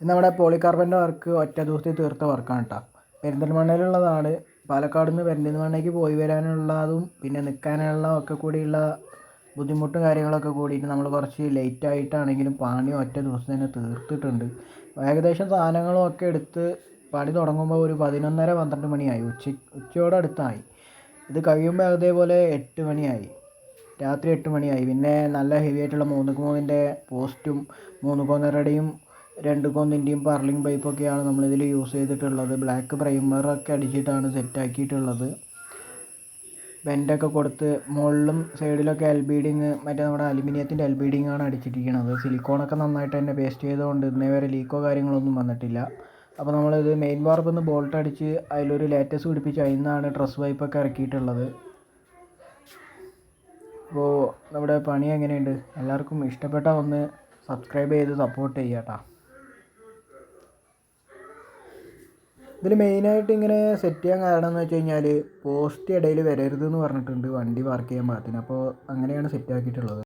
നമ്മുടെ പോളികാർബണിൻ്റെ വർക്ക് ഒറ്റ ദിവസത്തിൽ തീർത്ത വർക്കാണ് കേട്ടോ. പെരിന്തൽമണ്ണയിലുള്ളതാണ്. പാലക്കാട് നിന്ന് പെരിന്തൽമണ്ണയ്ക്ക് പോയി വരാനുള്ളതും പിന്നെ നിൽക്കാനുള്ള ഒക്കെ കൂടിയുള്ള ബുദ്ധിമുട്ടും കാര്യങ്ങളൊക്കെ കൂടിയിട്ട് നമ്മൾ കുറച്ച് ലേറ്റ് ആയിട്ടാണെങ്കിലും പണി ഒറ്റ ദിവസം തന്നെ തീർത്തിട്ടുണ്ട്. ഏകദേശം സാധനങ്ങളും ഒക്കെ എടുത്ത് പണി തുടങ്ങുമ്പോൾ ഒരു 11:30-12 മണിയായി. ഉച്ചയോടടുത്തായി. ഇത് കഴിയുമ്പോൾ അതേപോലെ 8 മണിയായി, രാത്രി 8 മണിയായി. പിന്നെ നല്ല ഹെവി ആയിട്ടുള്ള 3x3 പോസ്റ്റും 3x1.5 2x1 പർലിങ് പൈപ്പൊക്കെയാണ് നമ്മളിതിൽ യൂസ് ചെയ്തിട്ടുള്ളത്. ബ്ലാക്ക് പ്രൈമറൊക്കെ അടിച്ചിട്ടാണ് സെറ്റാക്കിയിട്ടുള്ളത്. ബെൻഡൊക്കെ കൊടുത്ത് മുകളിലും സൈഡിലൊക്കെ ബീഡിങ് മറ്റേ നമ്മുടെ അലുമിനിയത്തിൻ്റെ ബീഡിങ് ആണ് അടിച്ചിരിക്കുന്നത്. സിലിക്കോണൊക്കെ നന്നായിട്ട് തന്നെ പേസ്റ്റ് ചെയ്തുകൊണ്ട് ഇന്നേ വരെ ലീക്കോ കാര്യങ്ങളൊന്നും വന്നിട്ടില്ല. അപ്പോൾ നമ്മളിത് മെയിൻ വാർപ്പിൽ നിന്ന് ബോൾട്ട് അടിച്ച് അതിലൊരു ലേറ്റസ് പിടിപ്പിച്ച് അതിൽ നിന്നാണ് ട്രസ് പൈപ്പൊക്കെ ഇറക്കിയിട്ടുള്ളത്. അപ്പോൾ നമ്മുടെ പണി എങ്ങനെയുണ്ട്? എല്ലാവർക്കും ഇഷ്ടപ്പെട്ടാൽ ഒന്ന് സബ്സ്ക്രൈബ് ചെയ്ത് സപ്പോർട്ട് ചെയ്യുക കേട്ടോ. ഇതിൽ മെയിനായിട്ട് ഇങ്ങനെ സെറ്റ് ചെയ്യാൻ കാരണം എന്ന് വെച്ച് കഴിഞ്ഞാൽ പോസ്റ്റ് ഇടയിൽ വരരുതെന്ന് പറഞ്ഞിട്ടുണ്ട് വണ്ടി പാർക്ക് ചെയ്യാൻ പാകത്തിന്. അപ്പോൾ അങ്ങനെയാണ് സെറ്റ് ആക്കിയിട്ടുള്ളത്.